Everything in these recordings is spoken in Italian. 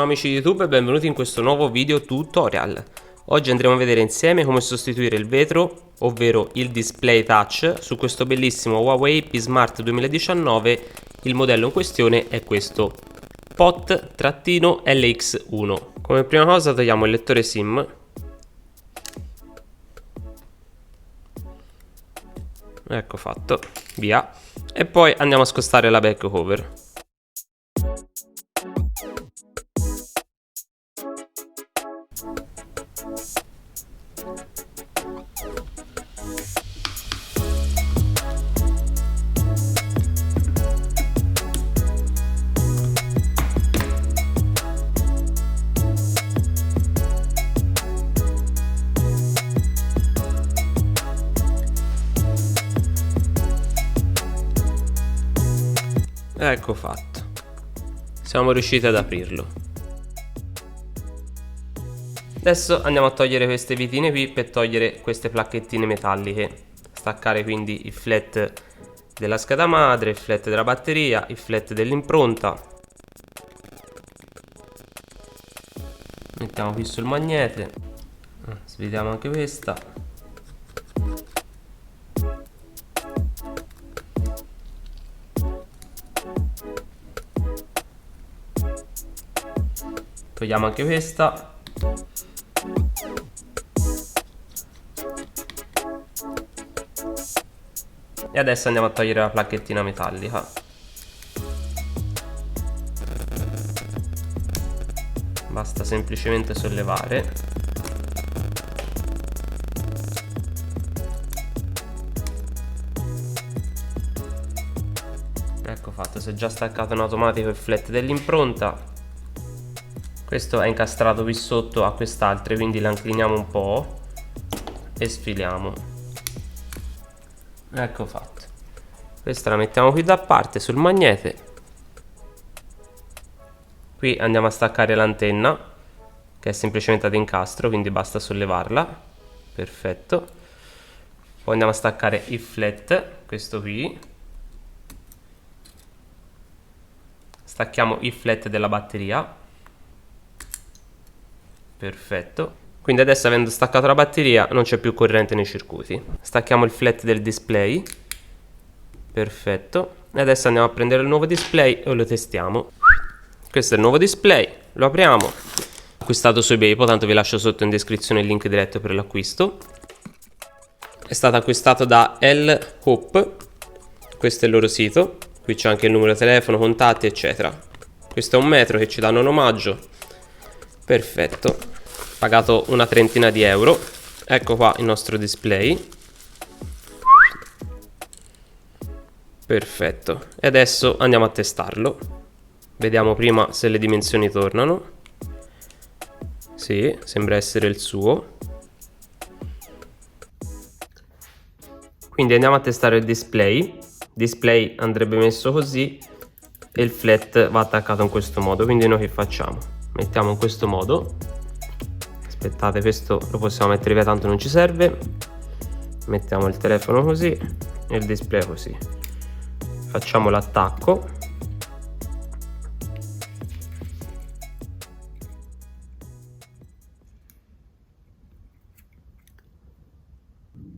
amici di YouTube e benvenuti in questo nuovo video tutorial. Oggi andremo a vedere insieme come sostituire il vetro, ovvero il display touch, su questo bellissimo Huawei P Smart 2019. Il modello in questione è questo POT-LX1. Come prima cosa togliamo il lettore SIM. Ecco fatto, via. E poi andiamo a scostare la back cover. Ecco fatto, siamo riusciti ad aprirlo. Adesso andiamo a togliere queste vitine qui per togliere queste placchettine metalliche, staccare quindi il flat della scheda madre, il flat della batteria, il flat dell'impronta. Mettiamo qui sul magnete, svediamo anche questa. Togliamo anche questa. E adesso andiamo a togliere la placchettina metallica. Basta semplicemente sollevare. Ecco fatto, si è già staccato in automatico il flat dell'impronta. Questo è incastrato qui sotto a quest'altre, quindi la incliniamo un po' e sfiliamo. Ecco fatto. Questa la mettiamo qui da parte sul magnete. Qui andiamo a staccare l'antenna, che è semplicemente ad incastro, quindi basta sollevarla. Perfetto. Poi andiamo a staccare il flat, questo qui. Stacchiamo il flat della batteria. Perfetto. Quindi adesso, avendo staccato la batteria, non c'è più corrente nei circuiti. Stacchiamo il flat del display. Perfetto. E adesso andiamo a prendere il nuovo display e lo testiamo. Questo è il nuovo display, lo apriamo. Acquistato su eBay, tanto vi lascio sotto in descrizione il link diretto per l'acquisto. È stato acquistato da L-Hope. Questo è il loro sito. Qui c'è anche il numero di telefono, contatti eccetera. Questo è 1 metro che ci danno in omaggio. Perfetto, pagato una trentina di euro. Ecco qua il nostro display. Perfetto, e adesso andiamo a testarlo. Vediamo prima se le dimensioni tornano. Sì, sembra essere il suo. Quindi andiamo a testare il display. Il display andrebbe messo così e il flat va attaccato in questo modo. Quindi noi che facciamo? Mettiamo in questo modo. Aspettate, questo lo possiamo mettere via, tanto non ci serve. Mettiamo il telefono così e il display così. Facciamo l'attacco.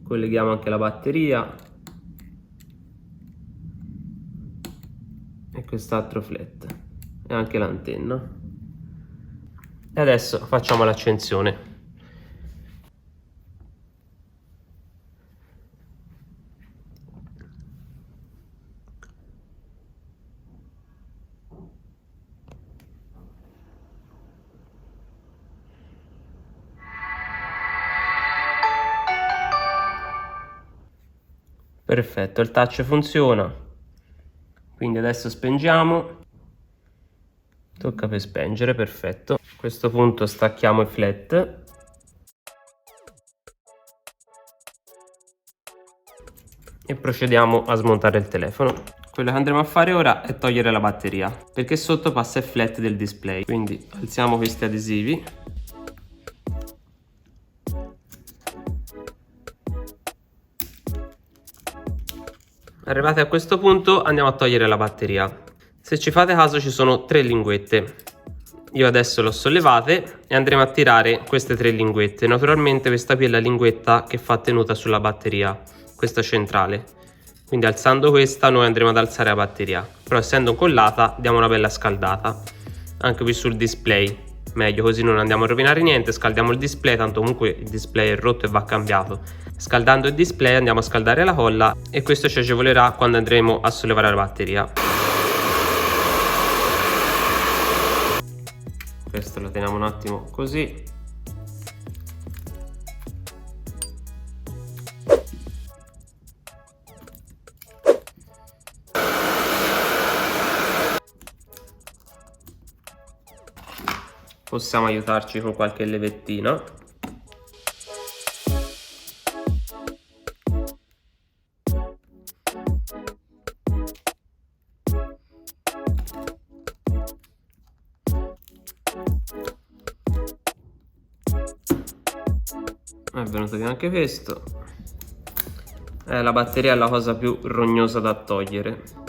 Colleghiamo anche la batteria e quest'altro flat e anche l'antenna. E adesso facciamo l'accensione. Perfetto, il touch funziona. Quindi adesso spengiamo. Tocca per spengere, perfetto. A questo punto stacchiamo il flat. E procediamo a smontare il telefono. Quello che andremo a fare ora è togliere la batteria, perché sotto passa il flat del display. Quindi alziamo questi adesivi. Arrivati a questo punto andiamo a togliere la batteria. Se ci fate caso ci sono tre linguette. Io adesso l'ho sollevate e andremo a tirare queste 3 linguette. Naturalmente questa qui è la linguetta che fa tenuta sulla batteria, questa centrale. Quindi alzando questa noi andremo ad alzare la batteria. Però essendo collata diamo una bella scaldata. Anche qui sul display. Meglio, così non andiamo a rovinare niente. Scaldiamo il display, tanto comunque il display è rotto e va cambiato. Scaldando il display andiamo a scaldare la colla e questo ci agevolerà quando andremo a sollevare la batteria. Questo lo teniamo un attimo così. Possiamo aiutarci con qualche levettina. È venuto via anche questo. La batteria è la cosa più rognosa da togliere.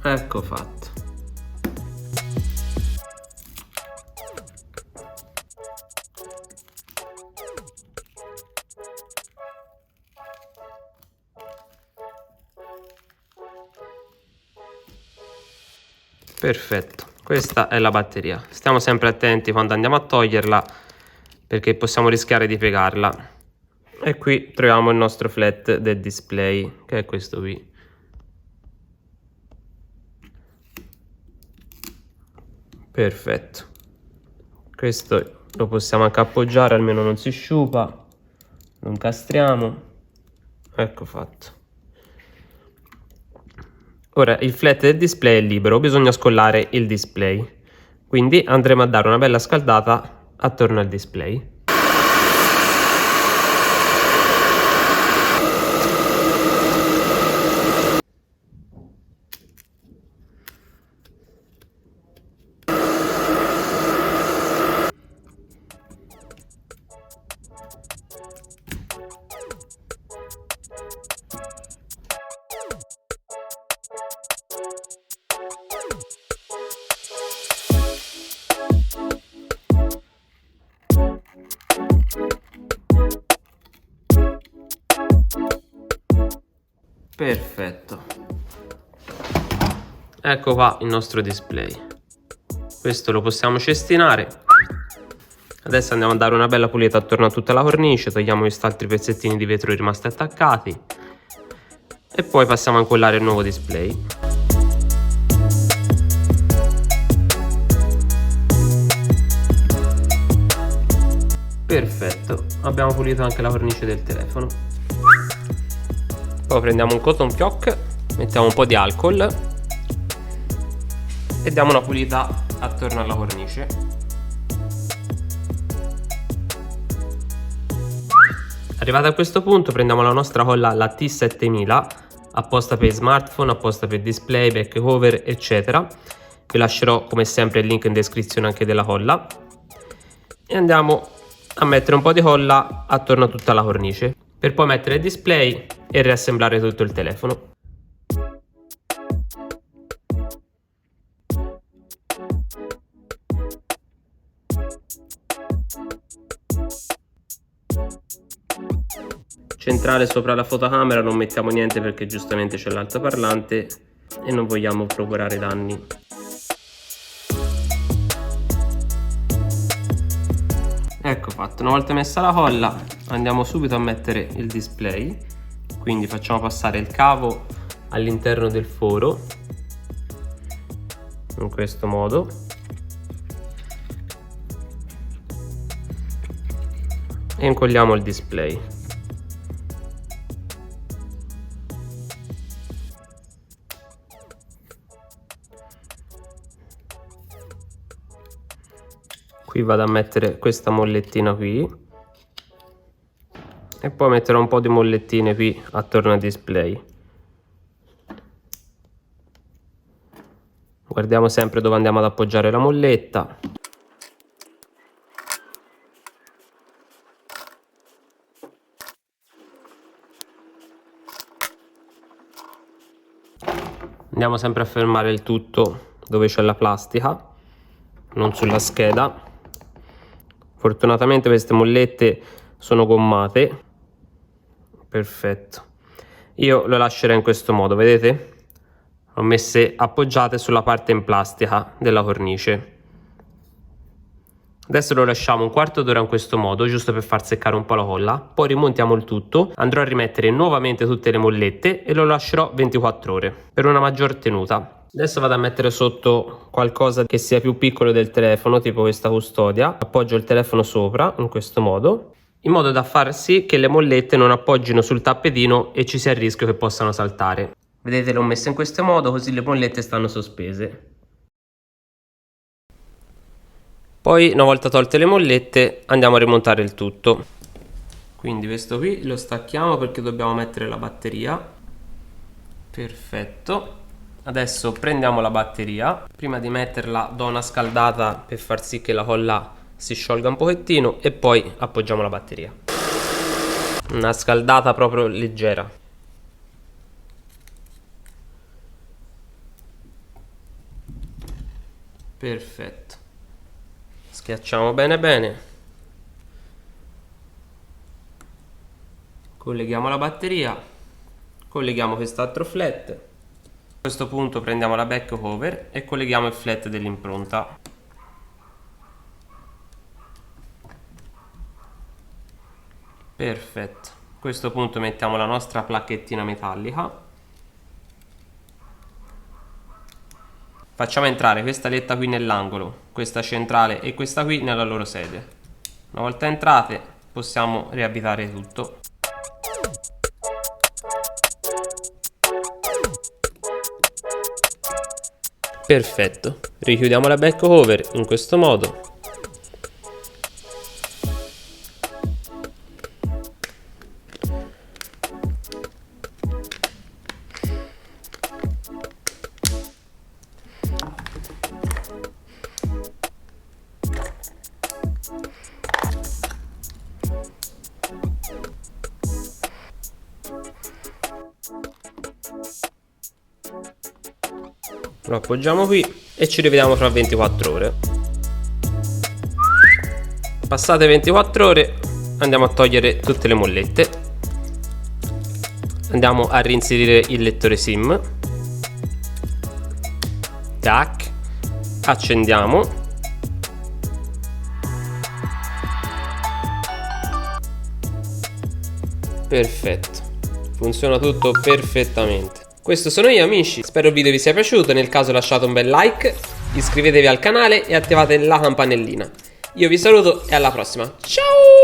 Ecco fatto. Perfetto, questa è la batteria. Stiamo sempre attenti quando andiamo a toglierla perché possiamo rischiare di piegarla. E qui troviamo il nostro flat del display, che è questo qui. Perfetto, questo lo possiamo anche appoggiare, almeno non si sciupa, lo incastriamo, ecco fatto. Ora il flat del display è libero, bisogna scollare il display, quindi andremo a dare una bella scaldata attorno al display. Perfetto, ecco qua il nostro display. Questo lo possiamo cestinare. Adesso andiamo a dare una bella pulita attorno a tutta la cornice, togliamo questi altri pezzettini di vetro rimasti attaccati e poi passiamo a incollare il nuovo display. Perfetto, abbiamo pulito anche la cornice del telefono. Poi prendiamo un cotton fioc, mettiamo un po' di alcol e diamo una pulita attorno alla cornice. Arrivati a questo punto prendiamo la nostra colla, la T7000, apposta per smartphone, apposta per display, back cover, eccetera. Vi lascerò come sempre il link in descrizione anche della colla. E andiamo a mettere un po' di colla attorno a tutta la cornice, per poi mettere il display e riassemblare tutto il telefono. Centrale sopra la fotocamera non mettiamo niente perché giustamente c'è l'altoparlante e non vogliamo procurare danni. Ecco fatto, una volta messa la colla andiamo subito a mettere il display, quindi facciamo passare il cavo all'interno del foro in questo modo e incolliamo il display. Qui vado a mettere questa mollettina qui e poi metterò un po' di mollettine qui attorno al display. Guardiamo sempre dove andiamo ad appoggiare la molletta. Andiamo sempre a fermare il tutto dove c'è la plastica, non sulla scheda. Fortunatamente queste mollette sono gommate. Perfetto. Io lo lascerei in questo modo, vedete? L'ho messe appoggiate sulla parte in plastica della cornice. Adesso lo lasciamo un quarto d'ora in questo modo, giusto per far seccare un po' la colla. Poi rimontiamo il tutto, andrò a rimettere nuovamente tutte le mollette e lo lascerò 24 ore per una maggior tenuta. Adesso vado a mettere sotto qualcosa che sia più piccolo del telefono, tipo questa custodia. Appoggio il telefono sopra in questo modo, in modo da far sì che le mollette non appoggino sul tappetino e ci sia il rischio che possano saltare. Vedete, l'ho messa in questo modo, così le mollette stanno sospese. Poi, una volta tolte le mollette, andiamo a rimontare il tutto. Quindi questo qui lo stacchiamo perché dobbiamo mettere la batteria. Perfetto. Adesso prendiamo la batteria. Prima di metterla do una scaldata per far sì che la colla si sciolga un pochettino e poi appoggiamo la batteria. Una scaldata proprio leggera. Perfetto. Schiacciamo bene bene. Colleghiamo la batteria. Colleghiamo quest'altro flat. A questo punto prendiamo la back cover e colleghiamo il flat dell'impronta. Perfetto. A questo punto mettiamo la nostra placchettina metallica. Facciamo entrare questa letta qui nell'angolo, questa centrale e questa qui nella loro sede. Una volta entrate possiamo riavvitare tutto. Perfetto, richiudiamo la back cover in questo modo. Lo appoggiamo qui e ci rivediamo fra 24 ore. Passate 24 ore andiamo a togliere tutte le mollette. Andiamo a reinserire il lettore SIM. Tac. Accendiamo. Perfetto. Funziona tutto perfettamente. Questo sono io, amici, spero il video vi sia piaciuto, nel caso lasciate un bel like, iscrivetevi al canale e attivate la campanellina. Io vi saluto e alla prossima, ciao!